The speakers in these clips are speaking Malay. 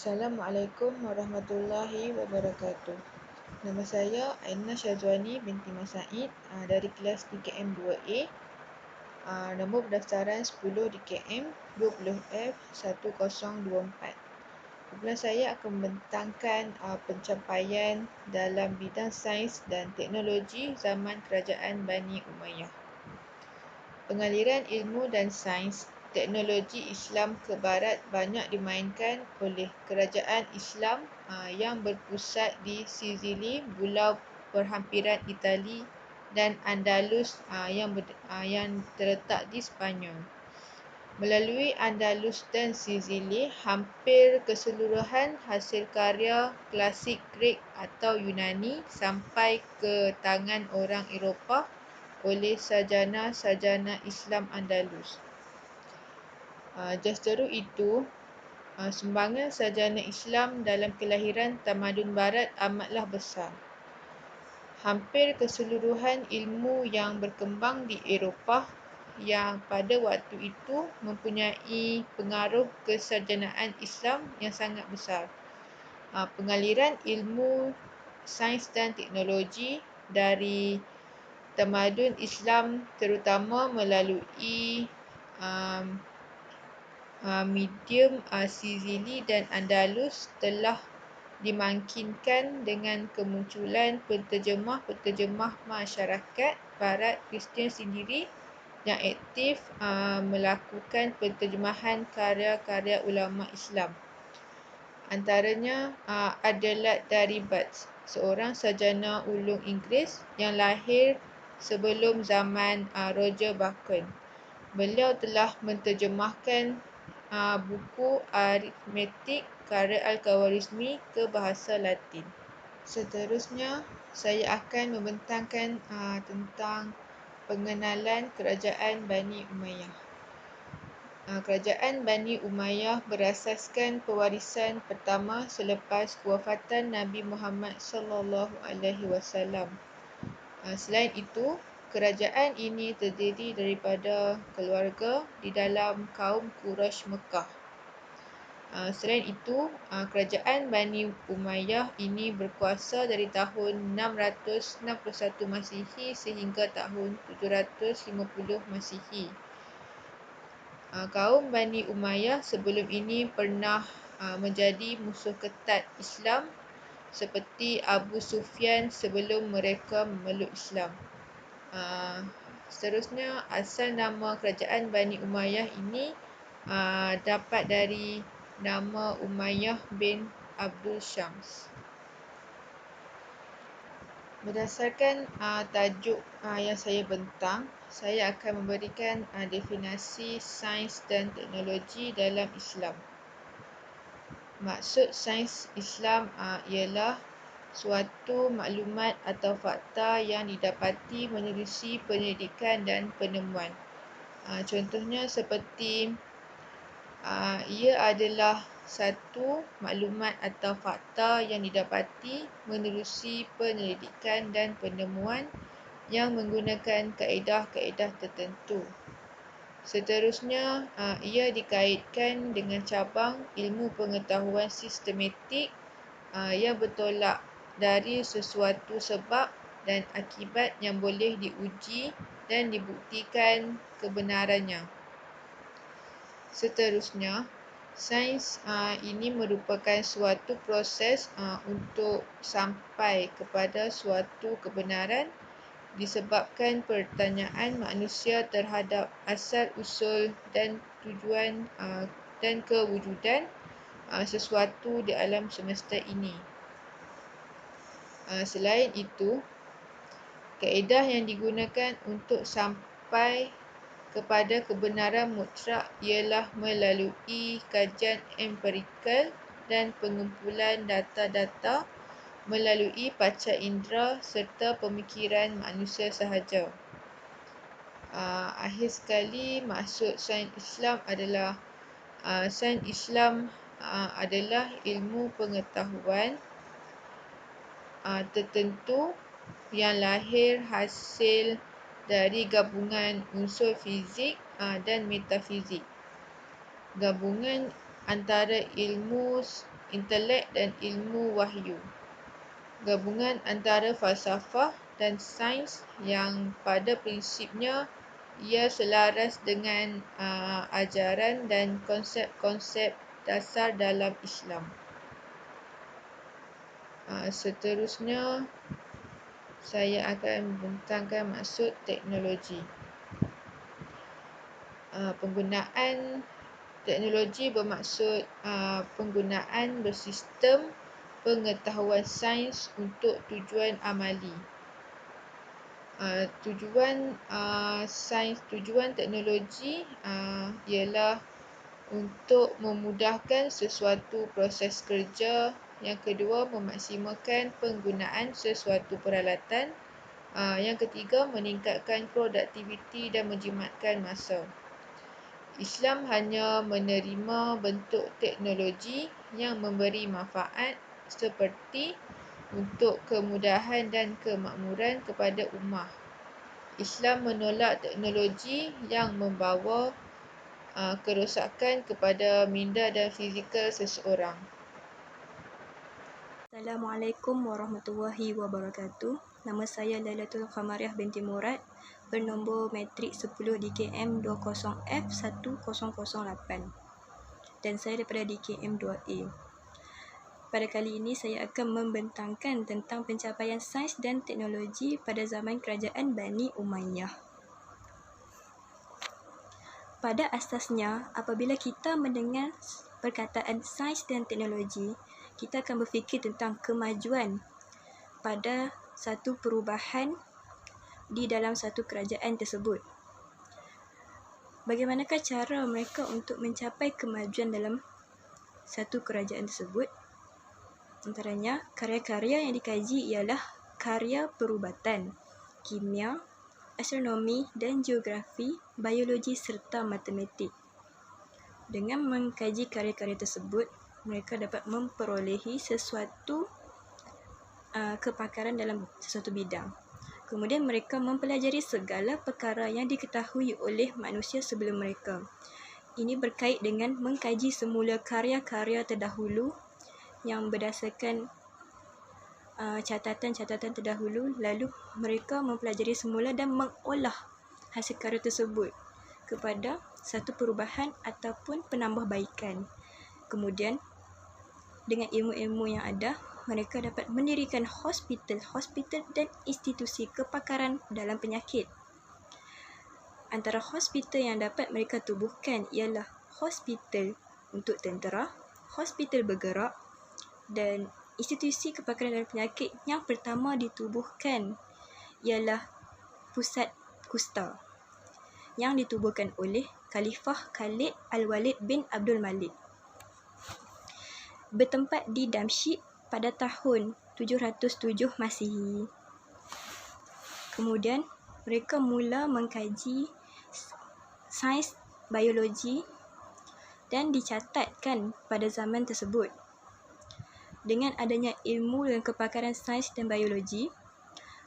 Assalamualaikum warahmatullahi wabarakatuh. Nama saya Aina Syazwani binti Mas Said dari kelas DKM 2A. Nombor pendaftaran 10 DKM 20F 1024. Kumpulan saya akan membentangkan pencapaian dalam bidang sains dan teknologi zaman kerajaan Bani Umayyah. Pengaliran ilmu dan sains teknologi Islam ke Barat banyak dimainkan oleh kerajaan Islam yang berpusat di Sicily, pulau perhampiran Itali, dan Andalus yang terletak di Sepanyol. Melalui Andalus dan Sicily, hampir keseluruhan hasil karya klasik Greek atau Yunani sampai ke tangan orang Eropah oleh sarjana-sarjana Islam Andalus. Justeru itu, sumbangan sarjana Islam dalam kelahiran tamadun Barat amatlah besar. Hampir keseluruhan ilmu yang berkembang di Eropah yang pada waktu itu mempunyai pengaruh kesarjanaan Islam yang sangat besar. Pengaliran ilmu sains dan teknologi dari tamadun Islam terutama melalui medium Sicily dan Andalus telah dimungkinkan dengan kemunculan penterjemah-penterjemah masyarakat Barat Kristian sendiri yang aktif melakukan penterjemahan karya-karya ulama Islam. Antaranya Adelaide Daribat, seorang sarjana ulum Inggeris yang lahir sebelum zaman Roger Bacon. Beliau telah menterjemahkan buku aritmetik karya Al-Khawarizmi ke bahasa Latin. Seterusnya, saya akan membentangkan tentang pengenalan kerajaan Bani Umayyah. Kerajaan Bani Umayyah berasaskan pewarisan pertama selepas kewafatan Nabi Muhammad SAW. Selain itu, kerajaan ini terdiri daripada keluarga di dalam kaum Quraisy Mekah. Selain itu, kerajaan Bani Umayyah ini berkuasa dari tahun 661 Masihi sehingga tahun 750 Masihi. Kaum Bani Umayyah sebelum ini pernah menjadi musuh ketat Islam seperti Abu Sufyan sebelum mereka memeluk Islam. Seterusnya, asal nama kerajaan Bani Umayyah ini dapat dari nama Umayyah bin Abdul Syams. Berdasarkan tajuk yang saya bentang, saya akan memberikan definisi sains dan teknologi dalam Islam. Maksud sains Islam ialah suatu maklumat atau fakta yang didapati menerusi penyelidikan dan penemuan. Contohnya seperti ia adalah satu maklumat atau fakta yang didapati menerusi penyelidikan dan penemuan yang menggunakan kaedah-kaedah tertentu. Seterusnya, ia dikaitkan dengan cabang ilmu pengetahuan sistematik yang bertolak dari sesuatu sebab dan akibat yang boleh diuji dan dibuktikan kebenarannya. Seterusnya, sains ini merupakan suatu proses untuk sampai kepada suatu kebenaran disebabkan pertanyaan manusia terhadap asal-usul dan tujuan dan kewujudan sesuatu di alam semesta ini. Selain itu, kaedah yang digunakan untuk sampai kepada kebenaran mutlak ialah melalui kajian empirikal dan pengumpulan data-data melalui panca indera serta pemikiran manusia sahaja. Akhir sekali, maksud sains Islam adalah ilmu pengetahuan tertentu yang lahir hasil dari gabungan unsur fizik dan metafizik. Gabungan antara ilmu intelek dan ilmu wahyu. Gabungan antara falsafah dan sains yang pada prinsipnya ia selaras dengan ajaran dan konsep-konsep dasar dalam Islam. Seterusnya, saya akan membentangkan maksud teknologi. Penggunaan teknologi bermaksud penggunaan bersistem pengetahuan sains untuk tujuan amali. Tujuan teknologi ialah untuk memudahkan sesuatu proses kerja. Yang kedua, memaksimalkan penggunaan sesuatu peralatan. Yang ketiga, meningkatkan produktiviti dan menjimatkan masa. Islam hanya menerima bentuk teknologi yang memberi manfaat seperti untuk kemudahan dan kemakmuran kepada ummah. Islam menolak teknologi yang membawa kerosakan kepada minda dan fizikal seseorang. Assalamualaikum warahmatullahi wabarakatuh. Nama saya Lailatul Qamariah binti Murad, bernombor matrik 10 DKM 20F1008 dan saya daripada DKM 2A. Pada kali ini saya akan membentangkan tentang pencapaian sains dan teknologi pada zaman kerajaan Bani Umayyah. Pada asasnya, apabila kita mendengar perkataan sains dan teknologi, kita akan berfikir tentang kemajuan pada satu perubahan di dalam satu kerajaan tersebut. Bagaimanakah cara mereka untuk mencapai kemajuan dalam satu kerajaan tersebut? Antaranya, karya-karya yang dikaji ialah karya perubatan, kimia, astronomi dan geografi, biologi serta matematik. Dengan mengkaji karya-karya tersebut, mereka dapat memperolehi sesuatu kepakaran dalam sesuatu bidang. Kemudian mereka mempelajari segala perkara yang diketahui oleh manusia sebelum mereka. Ini berkait dengan mengkaji semula karya-karya terdahulu yang berdasarkan catatan-catatan terdahulu, lalu mereka mempelajari semula dan mengolah hasil karya tersebut kepada satu perubahan ataupun penambahbaikan. Kemudian dengan ilmu-ilmu yang ada, mereka dapat mendirikan hospital dan institusi kepakaran dalam penyakit. Antara hospital yang dapat mereka tubuhkan ialah hospital untuk tentera, hospital bergerak dan institusi kepakaran dalam penyakit yang pertama ditubuhkan ialah Pusat Kusta yang ditubuhkan oleh Khalifah Khalid Al-Walid bin Abdul Malik. Bertempat di Damsyik pada tahun 707 Masihi. Kemudian mereka mula mengkaji sains biologi dan dicatatkan pada zaman tersebut. Dengan adanya ilmu dan kepakaran sains dan biologi,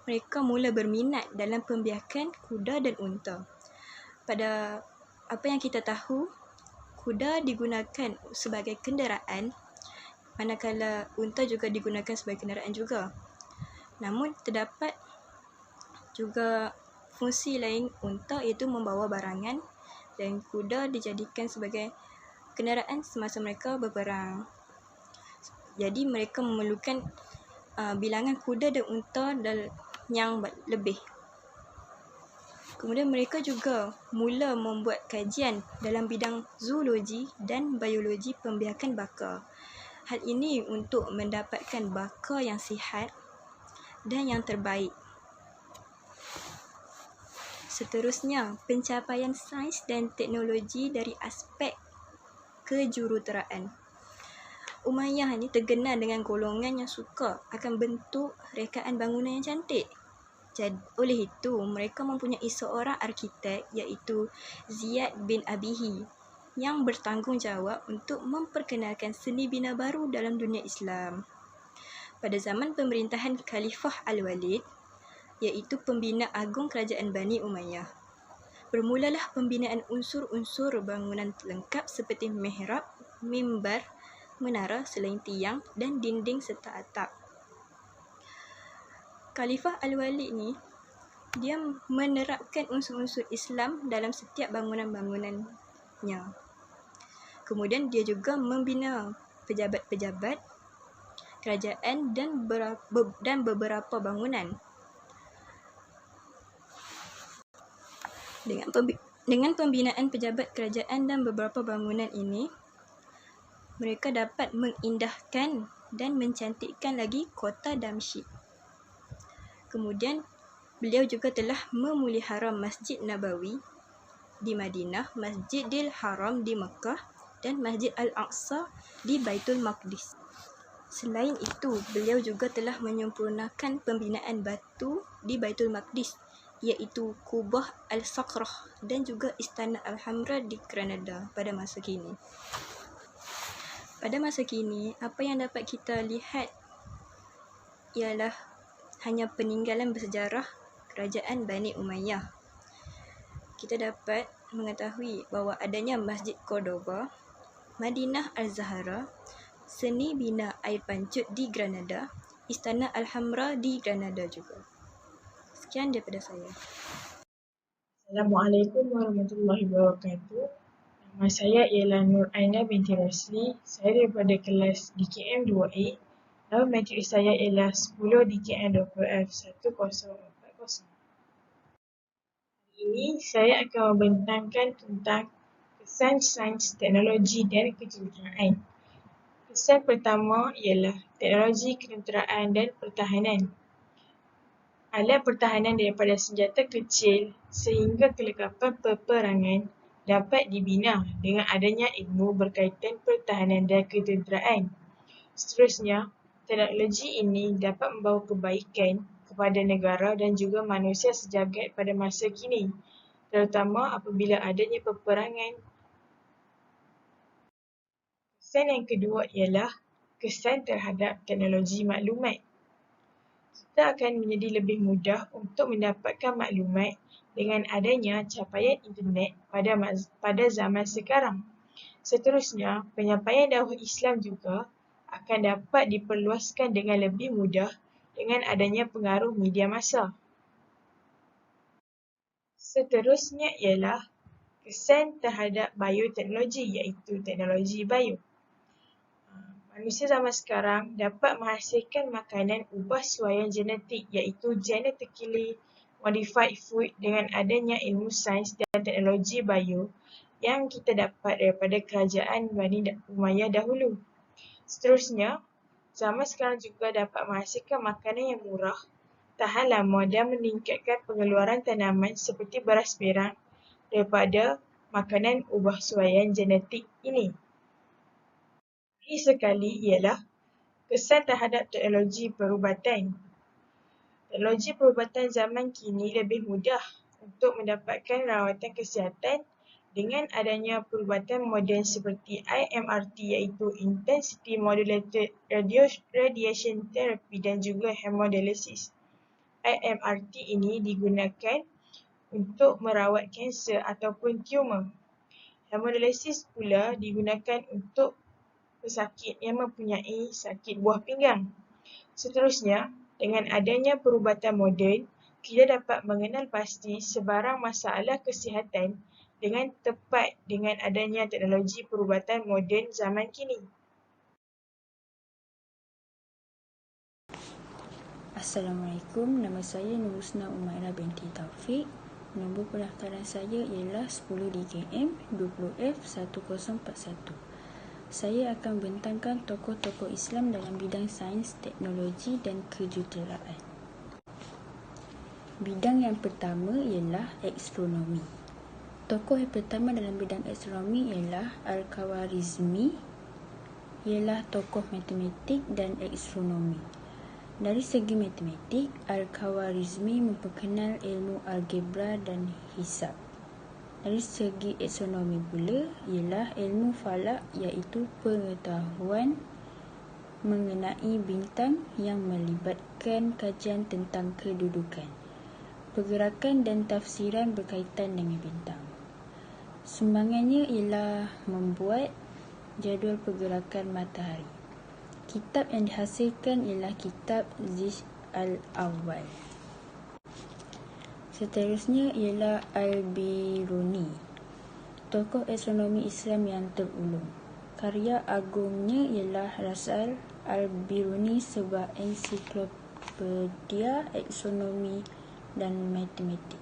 mereka mula berminat dalam pembiakan kuda dan unta. Pada apa yang kita tahu, kuda digunakan sebagai kenderaan, manakala unta juga digunakan sebagai kenderaan juga. Namun terdapat juga fungsi lain unta, iaitu membawa barangan, dan kuda dijadikan sebagai kenderaan semasa mereka berperang. Jadi mereka memerlukan bilangan kuda dan unta yang lebih. Kemudian mereka juga mula membuat kajian dalam bidang zoologi dan biologi pembiakan baka. Hal ini untuk mendapatkan baka yang sihat dan yang terbaik. Seterusnya, pencapaian sains dan teknologi dari aspek kejuruteraan. Umayyah ini terkenal dengan golongan yang suka akan bentuk rekaan bangunan yang cantik. Oleh itu, mereka mempunyai seorang arkitek iaitu Ziyad bin Abihi yang bertanggungjawab untuk memperkenalkan seni bina baru dalam dunia Islam. Pada zaman pemerintahan Khalifah Al-Walid, iaitu pembina agung kerajaan Bani Umayyah, bermulalah pembinaan unsur-unsur bangunan lengkap seperti mihrab, mimbar, menara selain tiang dan dinding serta atap. Khalifah Al-Walid ni, dia menerapkan unsur-unsur Islam dalam setiap bangunan-bangunannya. Kemudian dia juga membina pejabat-pejabat kerajaan dan beberapa bangunan. Dengan pembinaan pejabat kerajaan dan beberapa bangunan ini, mereka dapat mengindahkan dan mencantikkan lagi kota Damsyik. Kemudian, beliau juga telah memelihara Masjid Nabawi di Madinah, Masjidil Haram di Mekah dan Masjid Al-Aqsa di Baitul Maqdis. Selain itu, beliau juga telah menyempurnakan pembinaan batu di Baitul Maqdis, iaitu Kubah Al-Saqrah dan juga Istana Al-Hamra di Granada pada masa kini. Pada masa kini, apa yang dapat kita lihat ialah hanya peninggalan bersejarah kerajaan Bani Umayyah. Kita dapat mengetahui bahawa adanya Masjid Cordoba, Madinah Al-Zahra, seni bina air pancut di Granada, Istana Al-Hamra di Granada juga. Sekian daripada saya. Assalamualaikum warahmatullahi wabarakatuh. Nama saya ialah Nur Aina binti Rosli. Saya daripada kelas DKM 2A. Nama matrik saya ialah 10 DKM 20F1040. Hari ini saya akan membentangkan tentang kesan sains, teknologi dan kejuruteraan. Kesan pertama ialah teknologi kejuruteraan dan pertahanan. Alat pertahanan daripada senjata kecil sehingga kelengkapan peperangan dapat dibina dengan adanya ilmu berkaitan pertahanan dan kejuruteraan. Seterusnya, teknologi ini dapat membawa kebaikan kepada negara dan juga manusia sejagat pada masa kini, terutama apabila adanya peperangan. Kesan yang kedua ialah kesan terhadap teknologi maklumat. Kita akan menjadi lebih mudah untuk mendapatkan maklumat dengan adanya capaian internet pada zaman sekarang. Seterusnya, penyampaian dakwah Islam juga akan dapat diperluaskan dengan lebih mudah dengan adanya pengaruh media massa. Seterusnya ialah kesan terhadap bioteknologi, iaitu teknologi bio. Manusia zaman sekarang dapat menghasilkan makanan ubah suaian genetik, iaitu genetically modified food dengan adanya ilmu sains dan teknologi bio yang kita dapat daripada kerajaan Bani Umayyah dahulu. Seterusnya, zaman sekarang juga dapat menghasilkan makanan yang murah, tahan lama dan meningkatkan pengeluaran tanaman seperti beras merah daripada makanan ubah suaian genetik ini. Sekali ialah kesan terhadap teknologi perubatan. Teknologi perubatan zaman kini lebih mudah untuk mendapatkan rawatan kesihatan dengan adanya perubatan moden seperti IMRT, iaitu Intensity Modulated Radiation Therapy dan juga hemodialysis. IMRT ini digunakan untuk merawat kanser ataupun tumor. Hemodialysis pula digunakan untuk pesakit yang mempunyai sakit buah pinggang. Seterusnya, dengan adanya perubatan moden, kita dapat mengenal pasti sebarang masalah kesihatan dengan tepat dengan adanya teknologi perubatan moden zaman kini. Assalamualaikum, nama saya Nur Husna Umairah binti Taufik. Nombor pendaftaran saya ialah 10 DKM 20F1041. Saya akan bentangkan tokoh-tokoh Islam dalam bidang sains, teknologi dan kejuruteraan. Bidang yang pertama ialah astronomi. Tokoh yang pertama dalam bidang astronomi ialah Al-Khawarizmi, ialah tokoh matematik dan astronomi. Dari segi matematik, Al-Khawarizmi memperkenal ilmu algebra dan hisab. Dari segi astronomi pula ialah ilmu falak, iaitu pengetahuan mengenai bintang yang melibatkan kajian tentang kedudukan, pergerakan dan tafsiran berkaitan dengan bintang. Sumbangannya ialah membuat Jadual pergerakan matahari. Kitab yang dihasilkan ialah kitab Zish al-Awwal. Seterusnya ialah Al-Biruni, tokoh astronomi Islam yang terulung. Karya agungnya ialah Rasal Al-Biruni, sebuah ensiklopedia astronomi dan matematik.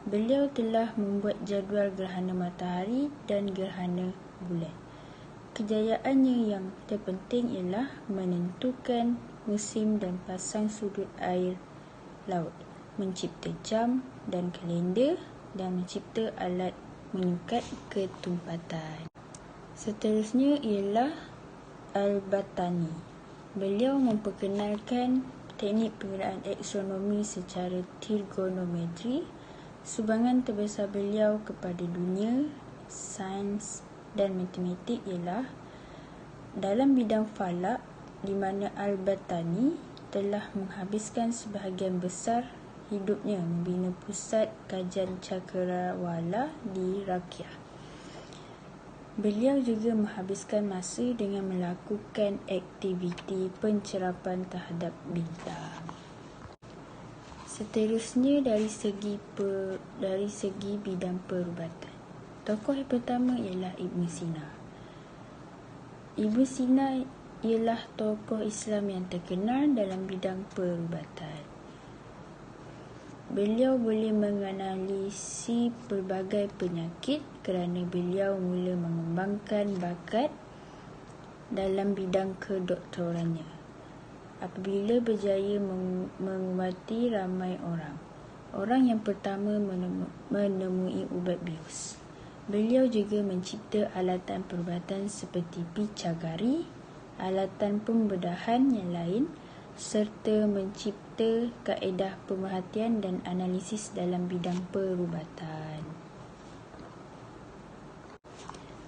Beliau telah membuat jadual gerhana matahari dan gerhana bulan. Kejayaannya yang terpenting ialah menentukan musim dan pasang sudut air laut, mencipta jam dan kalender, dan mencipta alat menyukat ketumpatan. Seterusnya ialah Al-Battani. Beliau memperkenalkan teknik pengiraan astronomi secara trigonometri. Sumbangan terbesar beliau kepada dunia sains dan matematik ialah dalam bidang falak, di mana Al-Battani telah menghabiskan sebahagian besar hidupnya membina pusat kajian cakrawala di Rakyah. Beliau juga menghabiskan masa dengan melakukan aktiviti pencerapan terhadap bintang. Seterusnya dari segi bidang perubatan. Tokoh yang pertama ialah Ibn Sina. Ibn Sina ialah tokoh Islam yang terkenal dalam bidang perubatan. Beliau boleh menganalisi pelbagai penyakit kerana beliau mula mengembangkan bakat dalam bidang kedoktorannya. Apabila berjaya mengubati ramai orang yang pertama menemui ubat bius. Beliau juga mencipta alatan perubatan seperti picagari, alatan pembedahan yang lain, serta mencipta kaedah pemerhatian dan analisis dalam bidang perubatan.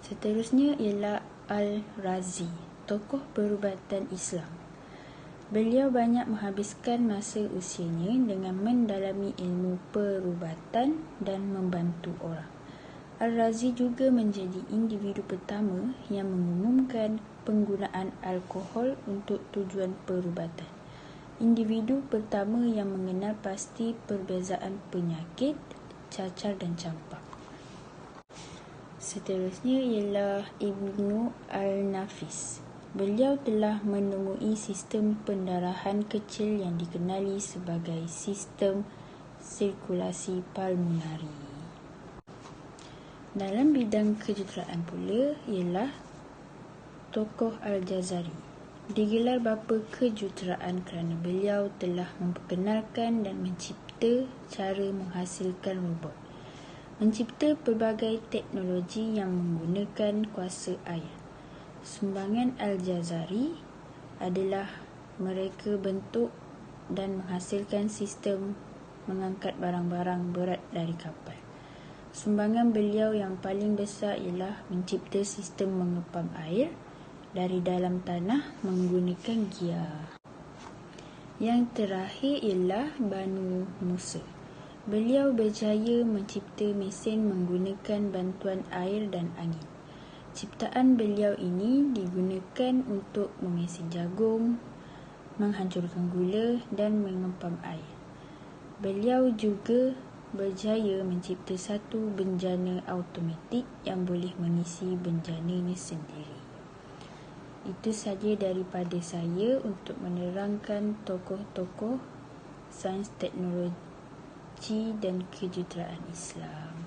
Seterusnya ialah Al-Razi, tokoh perubatan Islam. Beliau banyak menghabiskan masa usianya dengan mendalami ilmu perubatan dan membantu orang. Al-Razi juga menjadi individu pertama yang mengumumkan penggunaan alkohol untuk tujuan perubatan. Individu pertama yang mengenal pasti perbezaan penyakit, cacar dan campak. Seterusnya ialah Ibnu Al-Nafis. Beliau telah menemui sistem pendarahan kecil yang dikenali sebagai sistem sirkulasi pulmonari. Dalam bidang kejuruteraan pula ialah tokoh Al-Jazari. Digelar bapa kejuruteraan kerana beliau telah memperkenalkan dan mencipta cara menghasilkan robot, mencipta pelbagai teknologi yang menggunakan kuasa air. Sumbangan Al-Jazari adalah mereka bentuk dan menghasilkan sistem mengangkat barang-barang berat dari kapal. Sumbangan beliau yang paling besar ialah mencipta sistem mengepam air dari dalam tanah menggunakan giar. Yang terakhir ialah Banu Musa. Beliau berjaya mencipta mesin menggunakan bantuan air dan angin. Ciptaan beliau ini digunakan untuk memesin jagung, menghancurkan gula dan mengepam air. Beliau juga berjaya mencipta satu benjana automatik yang boleh mengisi benjananya sendiri. Itu saja daripada saya untuk menerangkan tokoh-tokoh sains, teknologi dan kejuruteraan Islam.